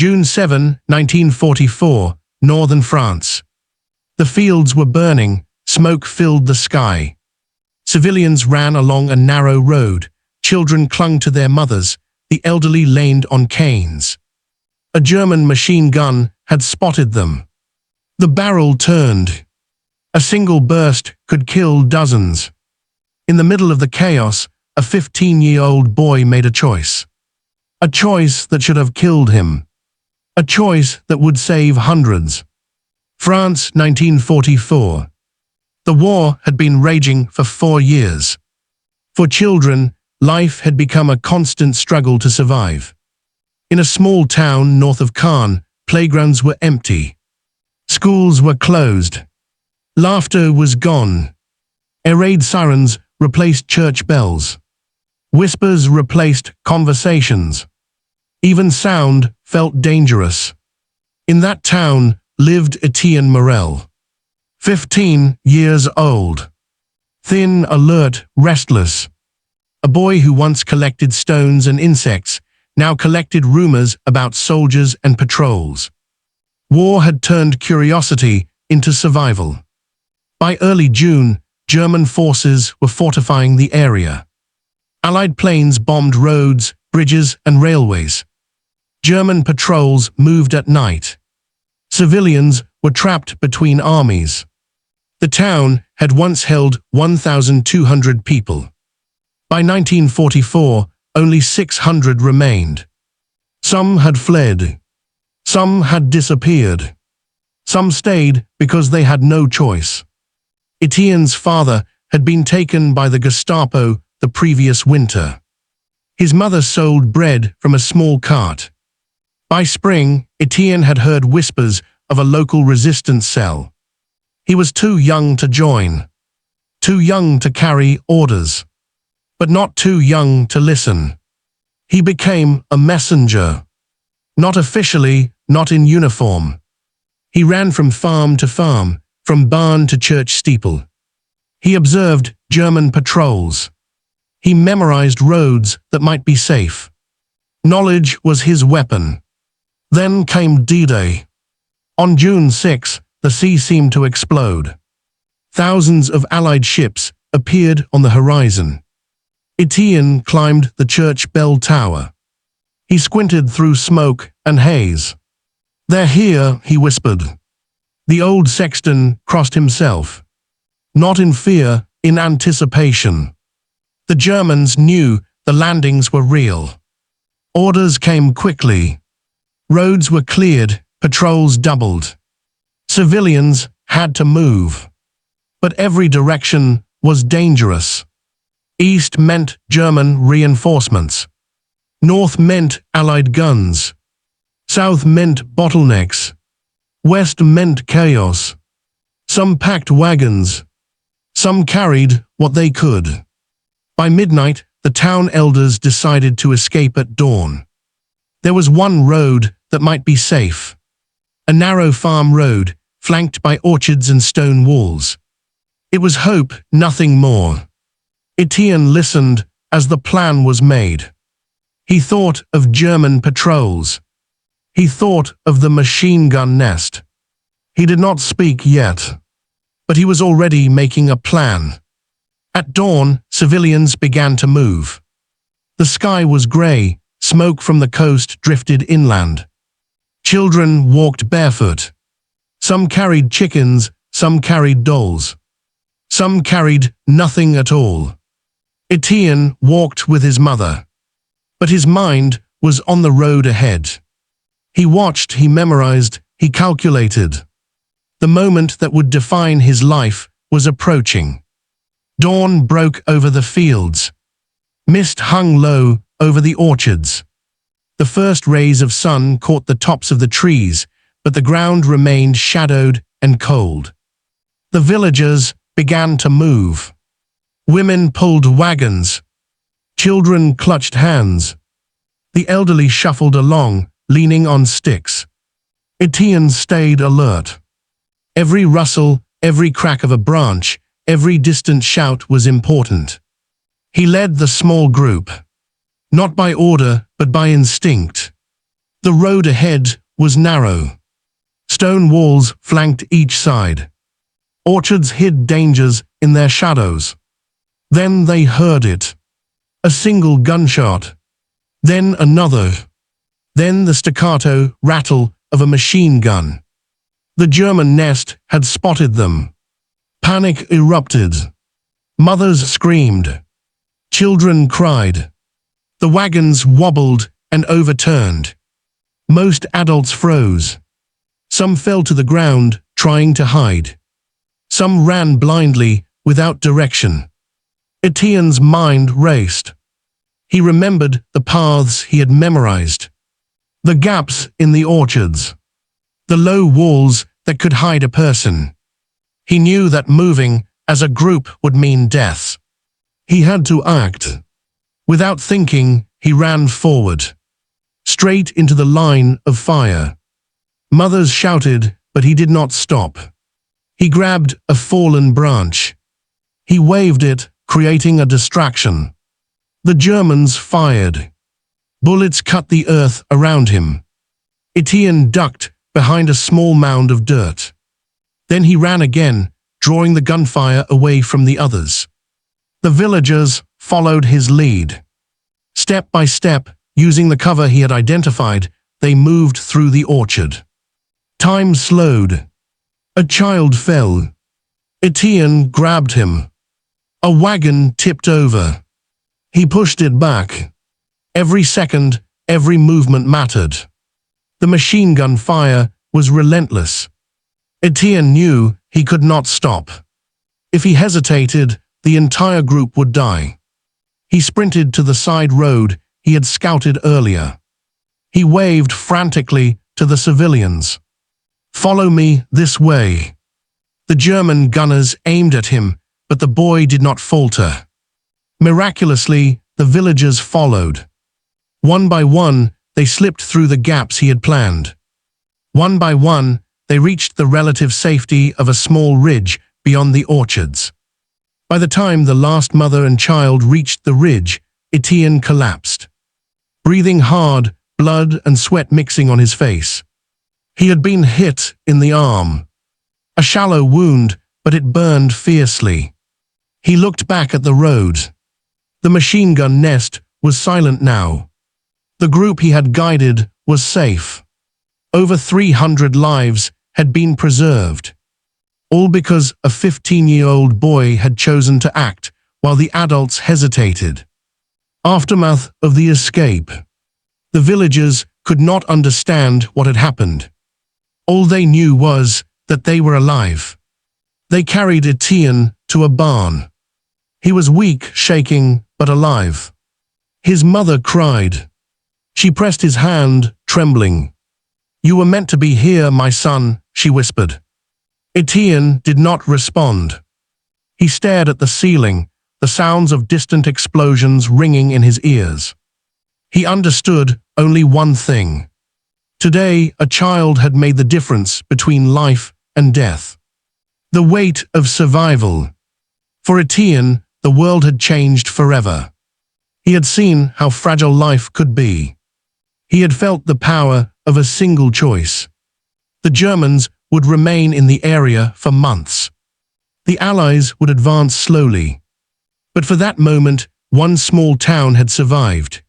June 7, 1944, northern France. The fields were burning, smoke filled the sky. Civilians ran along a narrow road, children clung to their mothers, the elderly leaned on canes. A German machine gun had spotted them. The barrel turned. A single burst could kill dozens. In the middle of the chaos, a 15-year-old boy made a choice. A choice that should have killed him. A choice that would save hundreds. France, 1944. The war had been raging for 4 years. For children, life had become a constant struggle to survive. In a small town north of Caen, playgrounds were empty. Schools were closed. Laughter was gone. Air raid sirens replaced church bells. Whispers replaced conversations. Even sound felt dangerous. In that town lived Étienne Morel. 15 years old. Thin, alert, restless. A boy who once collected stones and insects, now collected rumors about soldiers and patrols. War had turned curiosity into survival. By early June, German forces were fortifying the area. Allied planes bombed roads, bridges, and railways. German patrols moved at night. Civilians were trapped between armies. The town had once held 1,200 people. By 1944, only 600 remained. Some had fled. Some had disappeared. Some stayed because they had no choice. Étienne's father had been taken by the Gestapo the previous winter. His mother sold bread from a small cart. By spring, Étienne had heard whispers of a local resistance cell. He was too young to join, too young to carry orders, but not too young to listen. He became a messenger. Not officially, not in uniform. He ran from farm to farm, from barn to church steeple. He observed German patrols. He memorized roads that might be safe. Knowledge was his weapon. Then came D-Day. On June 6, the sea seemed to explode. Thousands of Allied ships appeared on the horizon. Étienne climbed the church bell tower. He squinted through smoke and haze. "They're here," he whispered. The old sexton crossed himself. Not in fear, in anticipation. The Germans knew the landings were real. Orders came quickly. Roads were cleared, patrols doubled. Civilians had to move. But every direction was dangerous. East meant German reinforcements. North meant Allied guns. South meant bottlenecks. West meant chaos. Some packed wagons. Some carried what they could. By midnight, the town elders decided to escape at dawn. There was one road that might be safe. A narrow farm road, flanked by orchards and stone walls. It was hope, nothing more. Étienne listened as the plan was made. He thought of German patrols. He thought of the machine gun nest. He did not speak yet, but he was already making a plan. At dawn, civilians began to move. The sky was grey, smoke from the coast drifted inland. Children walked barefoot. Some carried chickens, some carried dolls. Some carried nothing at all. Étienne walked with his mother. But his mind was on the road ahead. He watched, he memorized, he calculated. The moment that would define his life was approaching. Dawn broke over the fields. Mist hung low over the orchards. The first rays of sun caught the tops of the trees, but the ground remained shadowed and cold. The villagers began to move. Women pulled wagons. Children clutched hands. The elderly shuffled along, leaning on sticks. Étienne stayed alert. Every rustle, every crack of a branch, every distant shout was important. He led the small group. Not by order, but by instinct. The road ahead was narrow. Stone walls flanked each side. Orchards hid dangers in their shadows. Then they heard it. A single gunshot. Then another. Then the staccato rattle of a machine gun. The German nest had spotted them. Panic erupted. Mothers screamed. Children cried. The wagons wobbled and overturned. Most adults froze. Some fell to the ground, trying to hide. Some ran blindly, without direction. Étienne's mind raced. He remembered the paths he had memorized. The gaps in the orchards. The low walls that could hide a person. He knew that moving as a group would mean death. He had to act. Without thinking, he ran forward. Straight into the line of fire. Mothers shouted, but he did not stop. He grabbed a fallen branch. He waved it, creating a distraction. The Germans fired. Bullets cut the earth around him. Étienne ducked behind a small mound of dirt. Then he ran again, drawing the gunfire away from the others. The villagers followed his lead. Step by step, using the cover he had identified, they moved through the orchard. Time slowed. A child fell. Étienne grabbed him. A wagon tipped over. He pushed it back. Every second, every movement mattered. The machine gun fire was relentless. Étienne knew he could not stop. If he hesitated, the entire group would die. He sprinted to the side road he had scouted earlier. He waved frantically to the civilians. "Follow me this way." The German gunners aimed at him, but the boy did not falter. Miraculously, the villagers followed. One by one, they slipped through the gaps he had planned. One by one, they reached the relative safety of a small ridge beyond the orchards. By the time the last mother and child reached the ridge, Étienne collapsed. Breathing hard, blood and sweat mixing on his face. He had been hit in the arm. A shallow wound, but it burned fiercely. He looked back at the road. The machine gun nest was silent now. The group he had guided was safe. Over 300 lives had been preserved. All because a 15-year-old boy had chosen to act while the adults hesitated. Aftermath of the escape. The villagers could not understand what had happened. All they knew was that they were alive. They carried Étienne to a barn. He was weak, shaking, but alive. His mother cried. She pressed his hand, trembling. "You were meant to be here, my son," she whispered. Étienne did not respond. He stared at the ceiling, the sounds of distant explosions ringing in his ears. He understood only one thing. Today, a child had made the difference between life and death. The weight of survival. For Étienne, the world had changed forever. He had seen how fragile life could be. He had felt the power of a single choice. The Germans would remain in the area for months. The Allies would advance slowly. But for that moment, one small town had survived.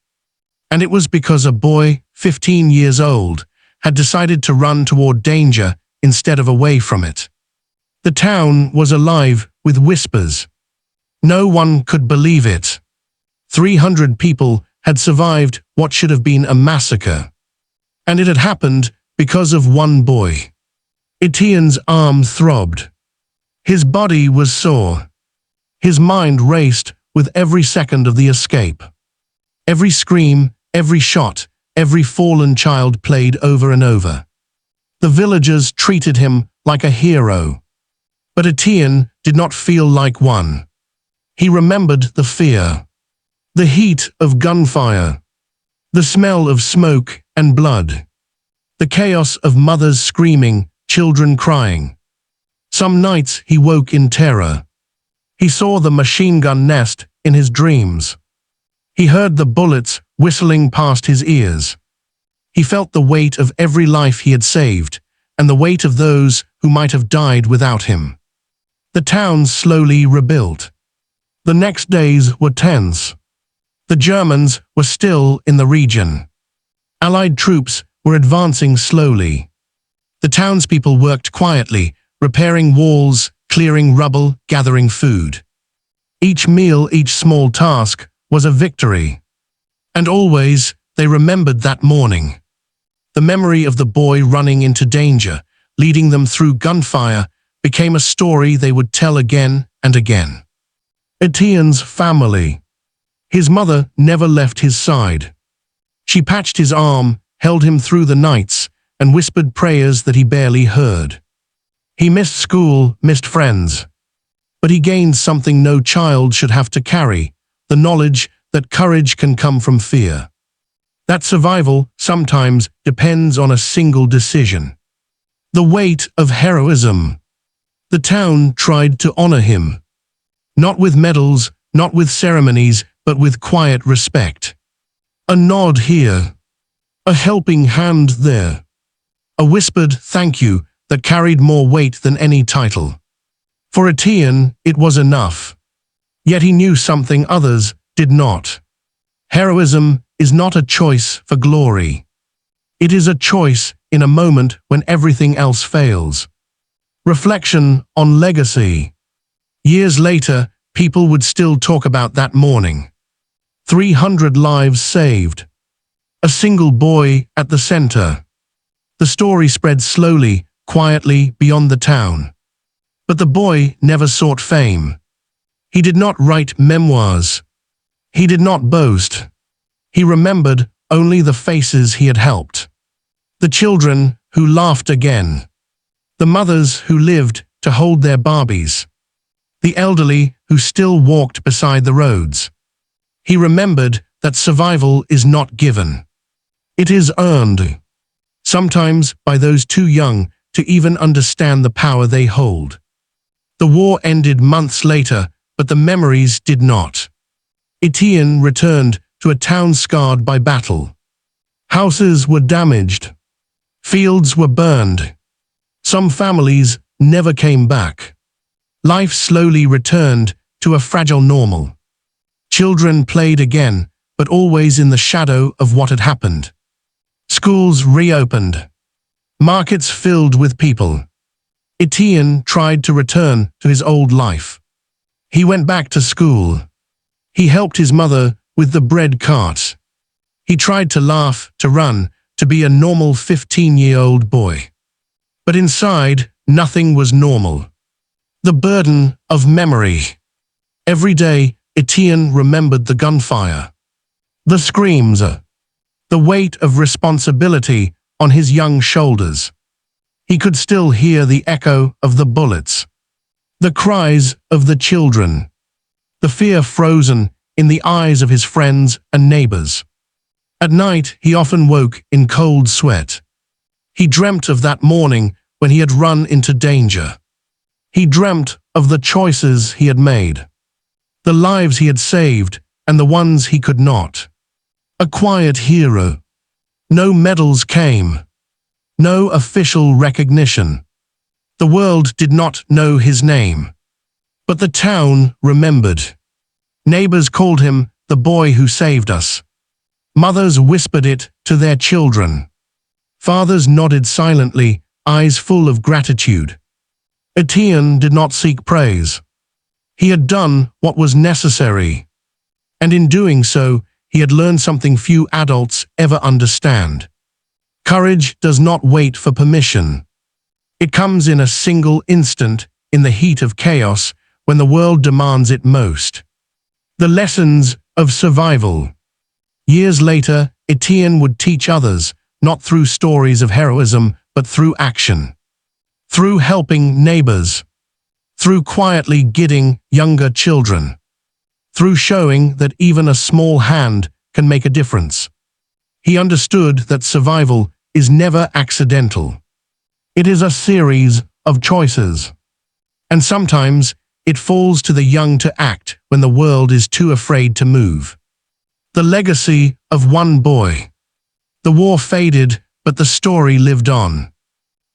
And it was because a boy, 15 years old, had decided to run toward danger instead of away from it. The town was alive with whispers. No one could believe it. 300 people had survived what should have been a massacre. And it had happened because of one boy. Étienne's arm throbbed. His body was sore. His mind raced with every second of the escape. Every scream, every shot, every fallen child played over and over. The villagers treated him like a hero. But Étienne did not feel like one. He remembered the fear. The heat of gunfire. The smell of smoke and blood. The chaos of mothers screaming, children crying. Some nights he woke in terror. He saw the machine gun nest in his dreams. He heard the bullets whistling past his ears. He felt the weight of every life he had saved, and the weight of those who might have died without him. The town slowly rebuilt. The next days were tense. The Germans were still in the region. Allied troops were advancing slowly. The townspeople worked quietly, repairing walls, clearing rubble, gathering food. Each meal, each small task, was a victory. And always, they remembered that morning. The memory of the boy running into danger, leading them through gunfire, became a story they would tell again and again. Étienne's family. His mother never left his side. She patched his arm, held him through the nights, and whispered prayers that he barely heard. He missed school, missed friends. But he gained something no child should have to carry, the knowledge that courage can come from fear. That survival sometimes depends on a single decision. The weight of heroism. The town tried to honor him. Not with medals, not with ceremonies, but with quiet respect. A nod here. A helping hand there. A whispered thank you that carried more weight than any title. For Étienne, it was enough. Yet he knew something others did not. Heroism is not a choice for glory. It is a choice in a moment when everything else fails. Reflection on legacy. Years later, people would still talk about that morning. 300 lives saved. A single boy at the center. The story spread slowly, quietly beyond the town. But the boy never sought fame. He did not write memoirs. He did not boast. He remembered only the faces he had helped. The children who laughed again. The mothers who lived to hold their Barbies. The elderly who still walked beside the roads. He remembered that survival is not given. It is earned. Sometimes by those too young to even understand the power they hold. The war ended months later, but the memories did not. Étienne returned to a town scarred by battle. Houses were damaged. Fields were burned. Some families never came back. Life slowly returned to a fragile normal. Children played again, but always in the shadow of what had happened. Schools reopened. Markets filled with people. Étienne tried to return to his old life. He went back to school. He helped his mother with the bread cart. He tried to laugh, to run, to be a normal 15-year-old boy. But inside, nothing was normal. The burden of memory. Every day, Étienne remembered the gunfire. The screams. The weight of responsibility on his young shoulders. He could still hear the echo of the bullets. The cries of the children. The fear frozen in the eyes of his friends and neighbors. At night, he often woke in cold sweat. He dreamt of that morning when he had run into danger. He dreamt of the choices he had made. The lives he had saved and the ones he could not. A quiet hero. No medals came. No official recognition. The world did not know his name. But the town remembered. Neighbors called him the boy who saved us. Mothers whispered it to their children. Fathers nodded silently, eyes full of gratitude. Étienne did not seek praise. He had done what was necessary. And in doing so, he had learned something few adults ever understand. Courage does not wait for permission. It comes in a single instant, in the heat of chaos, when the world demands it most. The lessons of survival. Years later, Étienne would teach others, not through stories of heroism, but through action. Through helping neighbors. Through quietly guiding younger children. Through showing that even a small hand can make a difference. He understood that survival is never accidental. It is a series of choices. And sometimes it falls to the young to act when the world is too afraid to move. The legacy of one boy. The war faded, but the story lived on.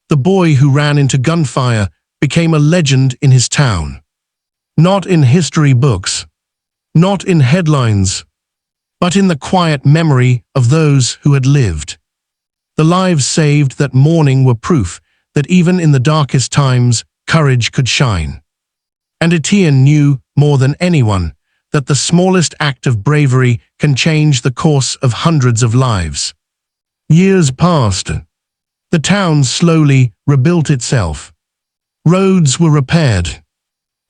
The boy who ran into gunfire became a legend in his town. Not in history books, not in headlines, but in the quiet memory of those who had lived. The lives saved that morning were proof that even in the darkest times, courage could shine. And Étienne knew, more than anyone, that the smallest act of bravery can change the course of hundreds of lives. Years passed. The town slowly rebuilt itself. Roads were repaired.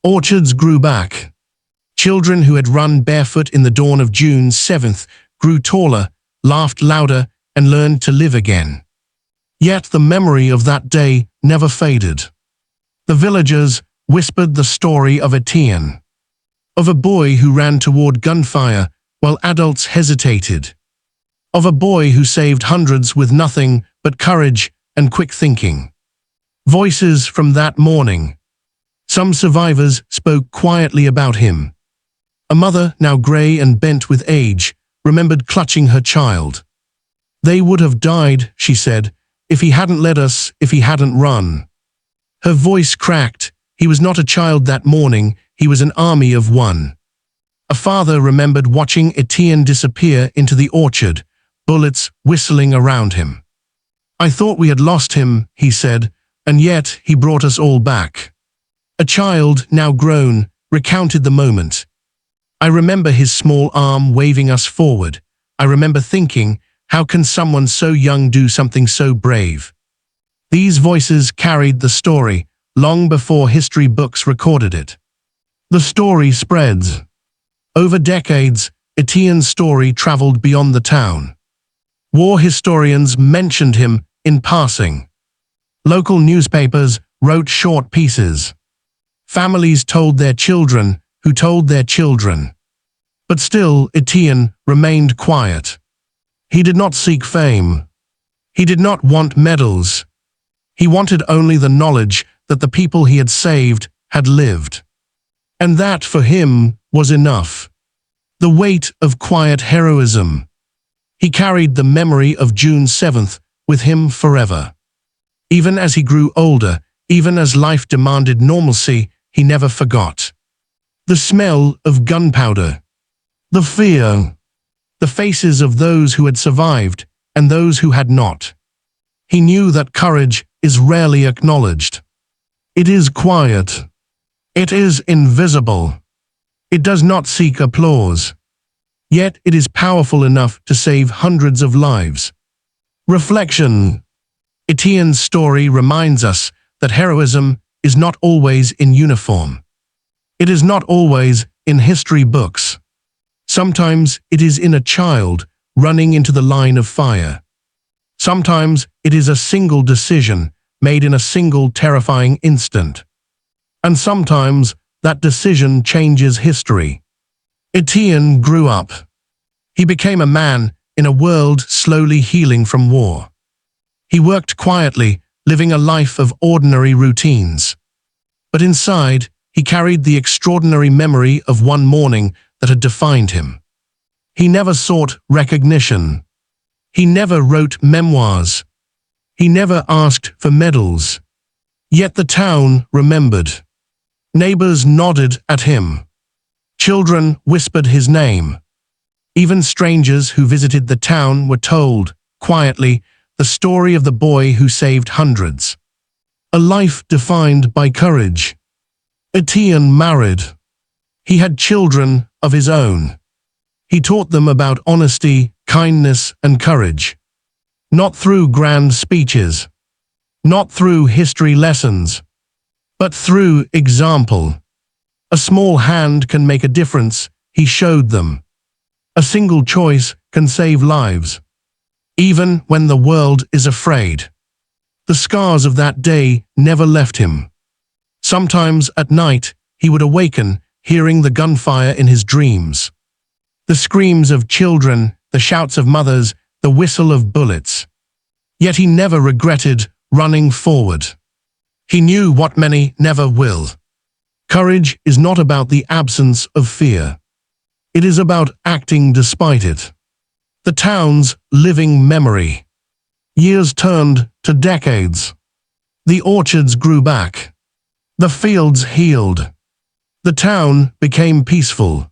Orchards grew back. Children who had run barefoot in the dawn of June 7th grew taller, laughed louder, and learned to live again. Yet the memory of that day never faded. The villagers whispered the story of Étienne, of a boy who ran toward gunfire while adults hesitated, of a boy who saved hundreds with nothing but courage and quick thinking. Voices from that morning. Some survivors spoke quietly about him. A mother, now grey and bent with age, remembered clutching her child. "They would have died," she said, "if he hadn't led us, if he hadn't run." Her voice cracked. He was not a child that morning, he was an army of one. A father remembered watching Étienne disappear into the orchard, bullets whistling around him. "I thought we had lost him," he said, "and yet he brought us all back." A child, now grown, recounted the moment. "I remember his small arm waving us forward. I remember thinking, how can someone so young do something so brave?" These voices carried the story long before history books recorded it. The story spreads. Over decades, Étienne's story traveled beyond the town. War historians mentioned him in passing. Local newspapers wrote short pieces. Families told their children who told their children. But still, Étienne remained quiet. He did not seek fame. He did not want medals. He wanted only the knowledge that the people he had saved had lived. And that, for him, was enough. The weight of quiet heroism. He carried the memory of June 7th with him forever. Even as he grew older, even as life demanded normalcy, he never forgot. The smell of gunpowder. The fear. The faces of those who had survived and those who had not. He knew that courage is rarely acknowledged. It is quiet. It is invisible. It does not seek applause. Yet it is powerful enough to save hundreds of lives. Reflection. Étienne's story reminds us that heroism is not always in uniform. It is not always in history books. Sometimes it is in a child running into the line of fire. Sometimes it is a single decision made in a single terrifying instant. And sometimes that decision changes history. Étienne grew up. He became a man in a world slowly healing from war. He worked quietly, living a life of ordinary routines. But inside, he carried the extraordinary memory of one morning that had defined him. He never sought recognition. He never wrote memoirs. He never asked for medals. Yet the town remembered. Neighbors nodded at him. Children whispered his name. Even strangers who visited the town were told, quietly, the story of the boy who saved hundreds. A life defined by courage. Étienne married. He had children of his own. He taught them about honesty, kindness, and courage. Not through grand speeches. Not through history lessons. But through example. A small hand can make a difference, he showed them. A single choice can save lives. Even when the world is afraid. The scars of that day never left him. Sometimes at night, he would awaken, hearing the gunfire in his dreams. The screams of children, the shouts of mothers, the whistle of bullets. Yet he never regretted running forward. He knew what many never will. Courage is not about the absence of fear. It is about acting despite it. The town's living memory. Years turned to decades. The orchards grew back. The fields healed. The town became peaceful.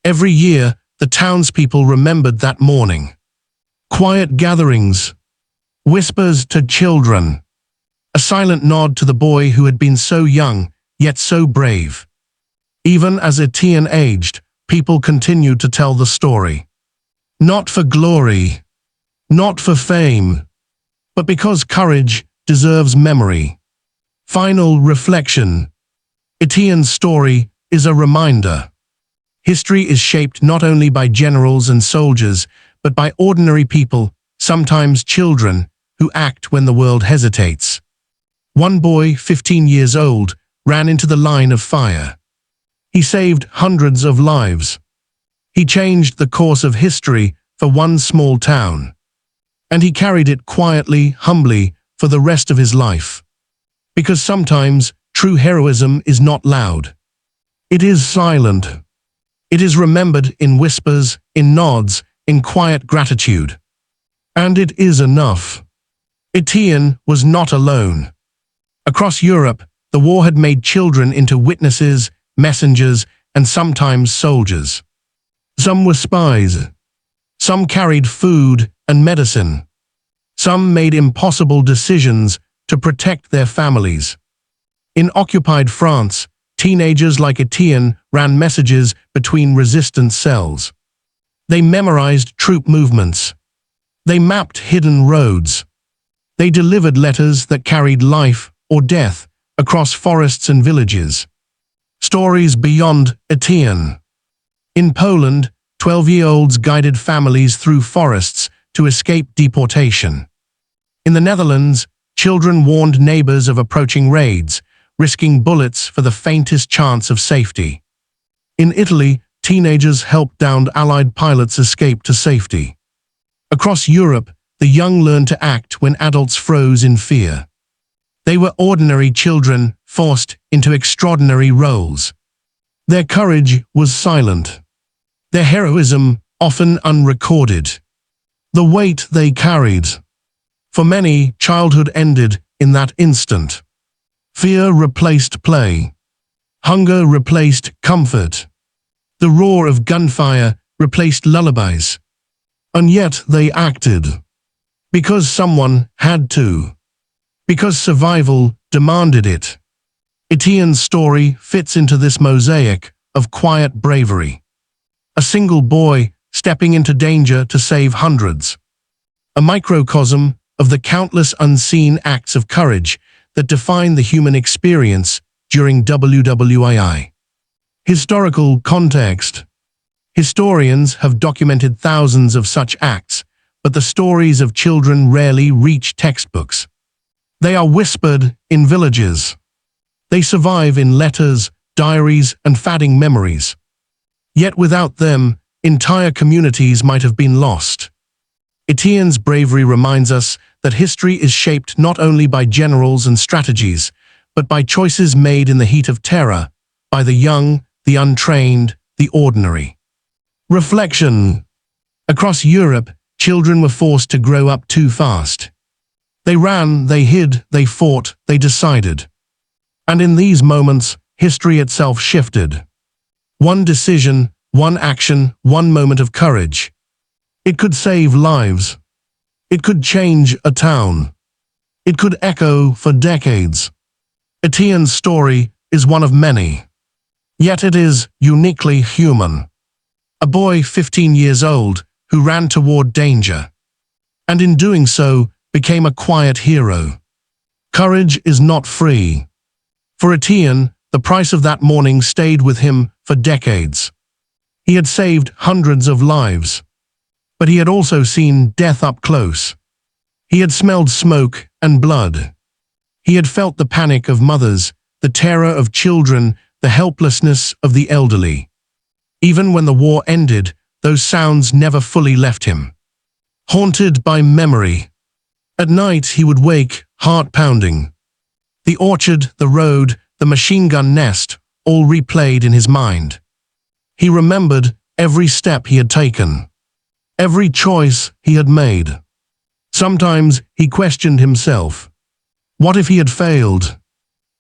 Every year, the townspeople remembered that morning. Quiet gatherings. Whispers to children. A silent nod to the boy who had been so young, yet so brave. Even as Étienne aged, people continued to tell the story. Not for glory, not for fame, but because courage deserves memory. Final reflection. Étienne's story is a reminder. History is shaped not only by generals and soldiers, but by ordinary people, sometimes children, who act when the world hesitates. One boy, 15 years old, ran into the line of fire. He saved hundreds of lives. He changed the course of history for one small town. And he carried it quietly, humbly, for the rest of his life. Because sometimes true heroism is not loud. It is silent. It is remembered in whispers, in nods, in quiet gratitude. And it is enough. Étienne was not alone. Across Europe, the war had made children into witnesses, messengers, and sometimes soldiers. Some were spies. Some carried food and medicine. Some made impossible decisions to protect their families. In occupied France, teenagers like Étienne ran messages between resistance cells. They memorized troop movements. They mapped hidden roads. They delivered letters that carried life or death across forests and villages. Stories beyond Étienne. In Poland, 12-year-olds guided families through forests to escape deportation. In the Netherlands, children warned neighbors of approaching raids, risking bullets for the faintest chance of safety. In Italy, teenagers helped downed Allied pilots escape to safety. Across Europe, the young learned to act when adults froze in fear. They were ordinary children forced into extraordinary roles. Their courage was silent. Their heroism often unrecorded. The weight they carried. For many, childhood ended in that instant. Fear replaced play. Hunger replaced comfort. The roar of gunfire replaced lullabies. And yet they acted. Because someone had to. Because survival demanded it. Étienne's story fits into this mosaic of quiet bravery. A single boy stepping into danger to save hundreds. A microcosm of the countless unseen acts of courage that define the human experience during WWII. Historical context. Historians have documented thousands of such acts, but the stories of children rarely reach textbooks. They are whispered in villages. They survive in letters, diaries, and fading memories. Yet without them, entire communities might have been lost. Étienne's bravery reminds us that history is shaped not only by generals and strategies, but by choices made in the heat of terror, by the young, the untrained, the ordinary. Reflection. Across Europe, children were forced to grow up too fast. They ran, they hid, they fought, they decided. And in these moments, history itself shifted. One decision, one action, one moment of courage. It could save lives. It could change a town. It could echo for decades. Étienne's story is one of many. Yet it is uniquely human. A boy 15 years old who ran toward danger. And in doing so, became a quiet hero. Courage is not free. For Étienne, the price of that morning stayed with him for decades. He had saved hundreds of lives. But he had also seen death up close. He had smelled smoke and blood. He had felt the panic of mothers, the terror of children, the helplessness of the elderly. Even when the war ended, those sounds never fully left him. Haunted by memory. At night he would wake, heart pounding. The orchard, the road, the machine gun nest, all replayed in his mind. He remembered every step he had taken. Every choice he had made. Sometimes he questioned himself. What if he had failed?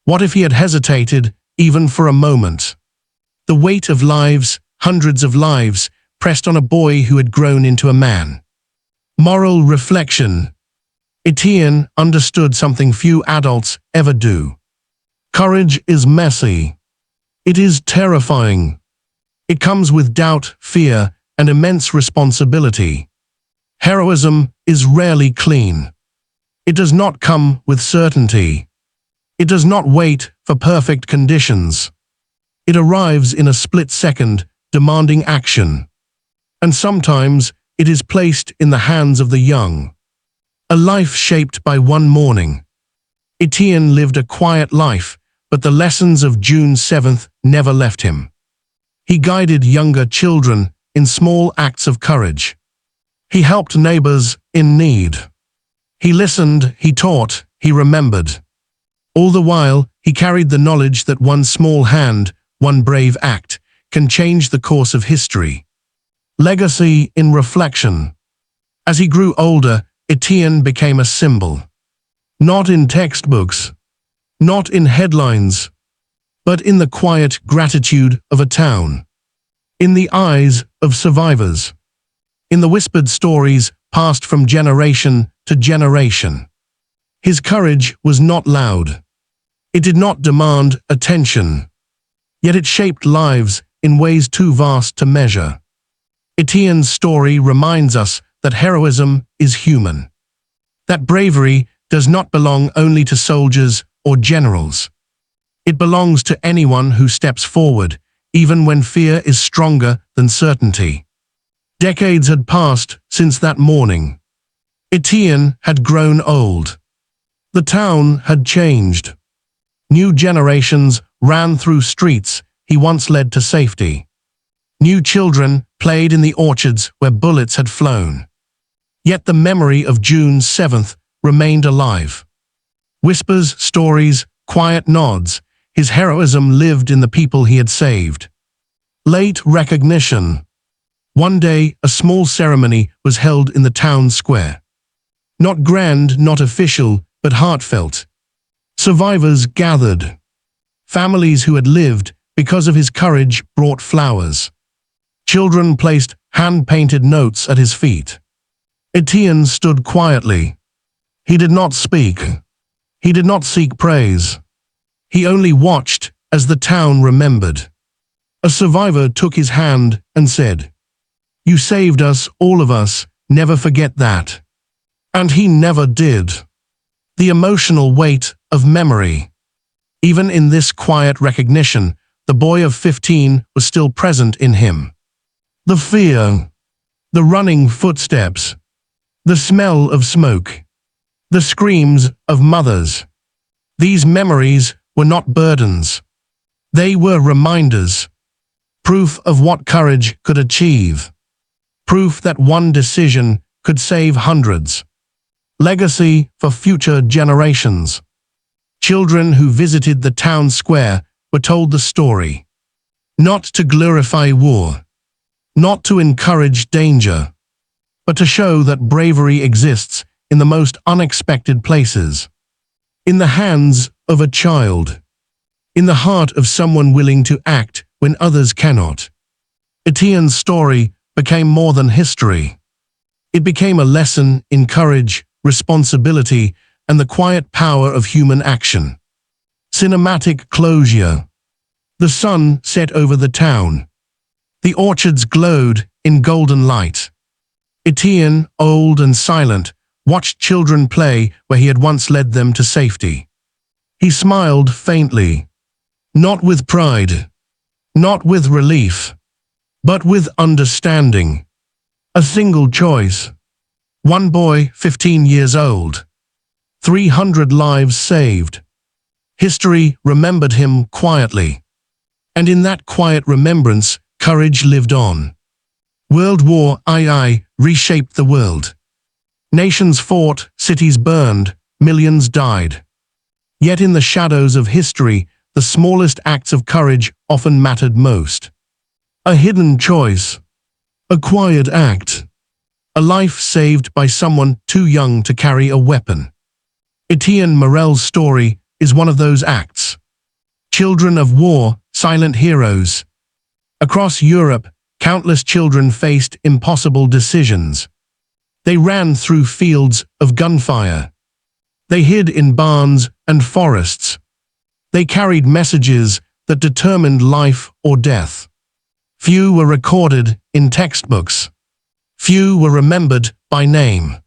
What if he had hesitated, even for a moment? The weight of lives, hundreds of lives, pressed on a boy who had grown into a man. Moral reflection. Étienne understood something few adults ever do. Courage is messy. It is terrifying. It comes with doubt, fear, and immense responsibility. Heroism is rarely clean. It does not come with certainty. It does not wait for perfect conditions. It arrives in a split second, demanding action. And sometimes it is placed in the hands of the young. A life shaped by one morning. Étienne lived a quiet life, but the lessons of June 7th never left him. He guided younger children in small acts of courage. He helped neighbors in need. He listened, he taught, he remembered. All the while, he carried the knowledge that one small hand, one brave act, can change the course of history. Legacy in reflection. As he grew older, Étienne became a symbol. Not in textbooks, not in headlines, but in the quiet gratitude of a town. In the eyes of survivors. In the whispered stories passed from generation to generation. His courage was not loud. It did not demand attention. Yet it shaped lives in ways too vast to measure. Étienne's story reminds us that heroism is human. That bravery does not belong only to soldiers or generals. It belongs to anyone who steps forward, even when fear is stronger than certainty. Decades had passed since that morning. Étienne had grown old. The town had changed. New generations ran through streets he once led to safety. New children played in the orchards where bullets had flown. Yet the memory of June 7th remained alive. Whispers, stories, quiet nods, his heroism lived in the people he had saved. Late recognition. One day, a small ceremony was held in the town square. Not grand, not official, but heartfelt. Survivors gathered. Families who had lived because of his courage brought flowers. Children placed hand-painted notes at his feet. Étienne stood quietly. He did not speak. He did not seek praise. He only watched as the town remembered. A survivor took his hand and said, "You saved us, all of us, never forget that." And he never did. The emotional weight of memory. Even in this quiet recognition, the boy of 15 was still present in him. The fear, the running footsteps, the smell of smoke, the screams of mothers. These memories were not burdens. They were reminders. Proof of what courage could achieve. Proof that one decision could save hundreds. Legacy for future generations. Children who visited the town square were told the story. Not to glorify war. Not to encourage danger. But to show that bravery exists in the most unexpected places. In the hands of a child. In the heart of someone willing to act when others cannot. Étienne's story became more than history. It became a lesson in courage, responsibility, and the quiet power of human action. Cinematic closure. The sun set over the town. The orchards glowed in golden light. Étienne, old and silent, watched children play where he had once led them to safety. He smiled faintly. Not with pride. Not with relief. But with understanding. A single choice. One boy, 15 years old. 300 lives saved. History remembered him quietly. And in that quiet remembrance, courage lived on. WWII reshaped the world. Nations fought, cities burned, millions died. Yet in the shadows of history, the smallest acts of courage often mattered most. A hidden choice. A quiet act. a life saved by someone too young to carry a weapon. Étienne Morel's story is one of those acts. Children of war, silent heroes. Across Europe, countless children faced impossible decisions. They ran through fields of gunfire. They hid in barns and forests. They carried messages that determined life or death. Few were recorded in textbooks. Few were remembered by name.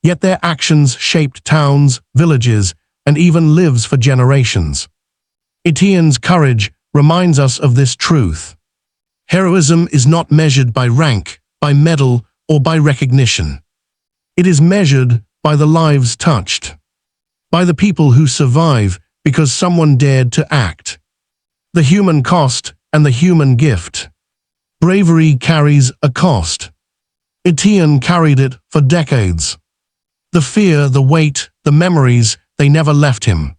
Yet their actions shaped towns, villages, and even lives for generations. Étienne's courage reminds us of this truth. Heroism is not measured by rank, by medal, or by recognition. It is measured by the lives touched, by the people who survive because someone dared to act. The human cost and the human gift. Bravery carries a cost. Étienne carried it for decades. The fear, the weight, the memories, they never left him.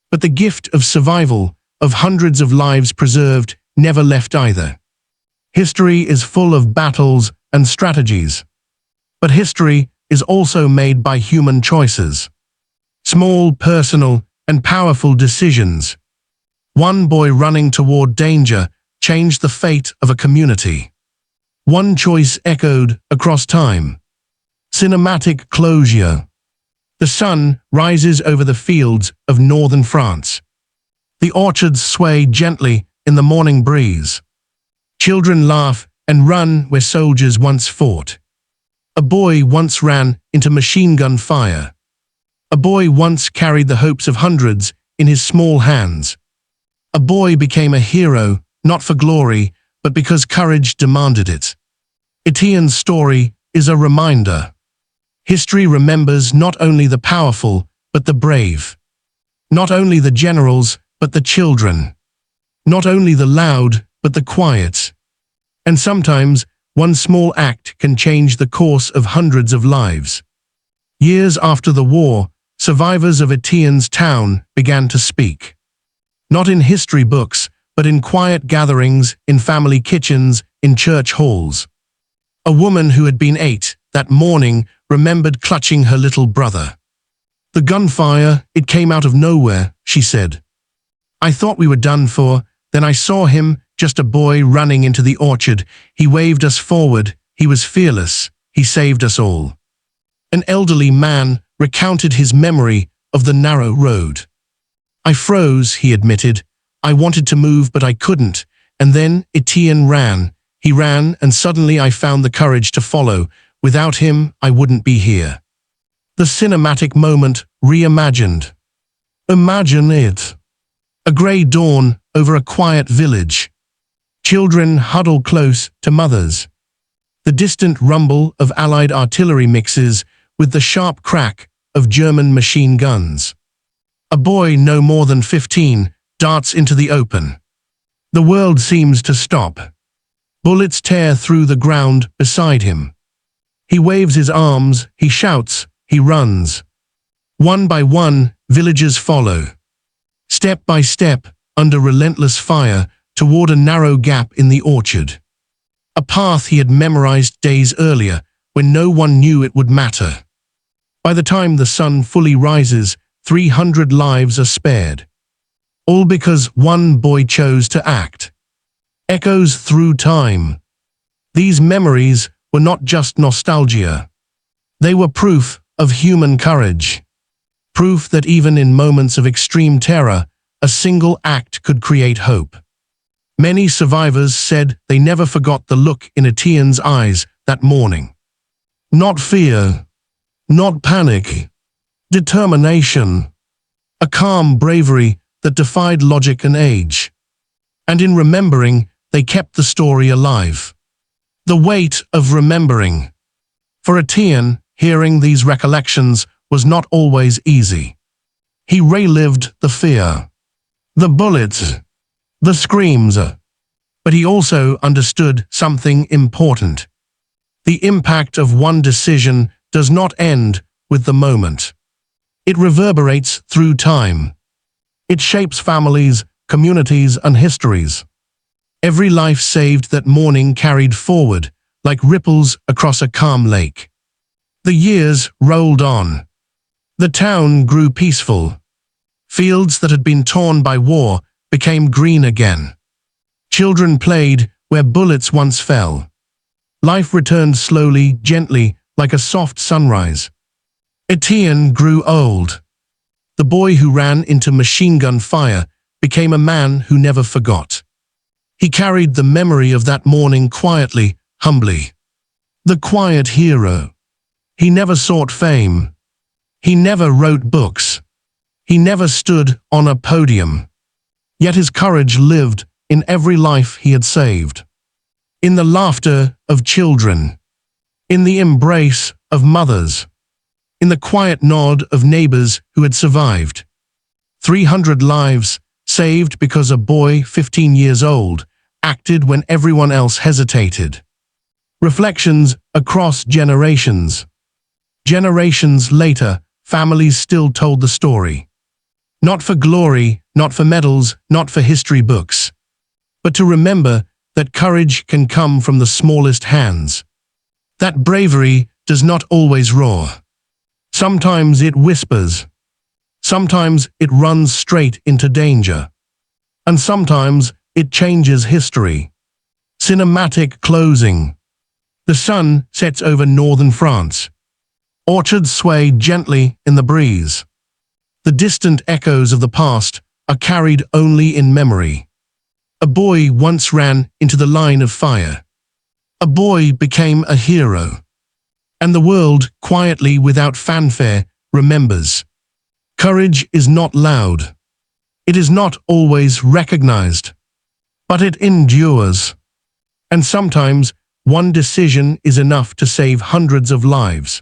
But the gift of survival, of hundreds of lives preserved, never left either. History is full of battles and strategies. But history is also made by human choices. Small, personal, and powerful decisions. One boy running toward danger changed the fate of a community. One choice echoed across time. Cinematic closure. The sun rises over the fields of northern France. The orchards sway gently in the morning breeze. Children laugh and run where soldiers once fought. A boy once ran into machine gun fire. A boy once carried the hopes of hundreds in his small hands. A boy became a hero, not for glory, but because courage demanded it. Étienne's story is a reminder. History remembers not only the powerful, but the brave. Not only the generals, but the children. Not only the loud, but the quiet. And sometimes, one small act can change the course of hundreds of lives. Years after the war, survivors of Étienne's town began to speak. Not in history books, but in quiet gatherings, in family kitchens, in church halls. A woman who had been 8 that morning remembered clutching her little brother. The gunfire, it came out of nowhere, she said. I thought we were done for, then I saw him, just a boy running into the orchard. He waved us forward, he was fearless, he saved us all. An elderly man recounted his memory of the narrow road. I froze, he admitted. I wanted to move, but I couldn't. And then Étienne ran. He ran, and suddenly I found the courage to follow. Without him, I wouldn't be here. The cinematic moment reimagined. Imagine it. A grey dawn over a quiet village. Children huddle close to mothers. The distant rumble of Allied artillery mixes with the sharp crack of German machine guns. A boy no more than 15 darts into the open. The world seems to stop. Bullets tear through the ground beside him. He waves his arms, he shouts, he runs. One by one, villagers follow. Step by step, under relentless fire, toward a narrow gap in the orchard. A path he had memorized days earlier, when no one knew it would matter. By the time the sun fully rises, 300 lives are spared. All because one boy chose to act. Echoes through time. These memories were not just nostalgia. They were proof of human courage. Proof that even in moments of extreme terror, a single act could create hope. Many survivors said they never forgot the look in Étienne's eyes that morning. Not fear, not panic, determination. A calm bravery that defied logic and age. And in remembering, they kept the story alive. The weight of remembering. For Étienne, hearing these recollections was not always easy. He relived the fear, the bullets, the screams. But he also understood something important. The impact of one decision does not end with the moment. It reverberates through time. It shapes families, communities, and histories. Every life saved that morning carried forward, like ripples across a calm lake. The years rolled on. The town grew peaceful. Fields that had been torn by war became green again. Children played where bullets once fell. Life returned slowly, gently, like a soft sunrise. Étienne grew old. The boy who ran into machine gun fire became a man who never forgot. He carried the memory of that morning quietly, humbly. The quiet hero. He never sought fame. He never wrote books. He never stood on a podium. Yet his courage lived in every life he had saved. In the laughter of children. In the embrace of mothers. In the quiet nod of neighbors who had survived. 300 lives saved because a boy 15 years old acted when everyone else hesitated. Reflections across generations. Generations later, families still told the story. Not for glory, not for medals, not for history books, but to remember that courage can come from the smallest hands. That bravery does not always roar. Sometimes it whispers. Sometimes it runs straight into danger. And sometimes it changes history. Cinematic closing. The sun sets over northern France. Orchards sway gently in the breeze. The distant echoes of the past are carried only in memory. A boy once ran into the line of fire. A boy became a hero. And the world, quietly without fanfare, remembers. Courage is not loud. It is not always recognized. But it endures. And sometimes, one decision is enough to save hundreds of lives.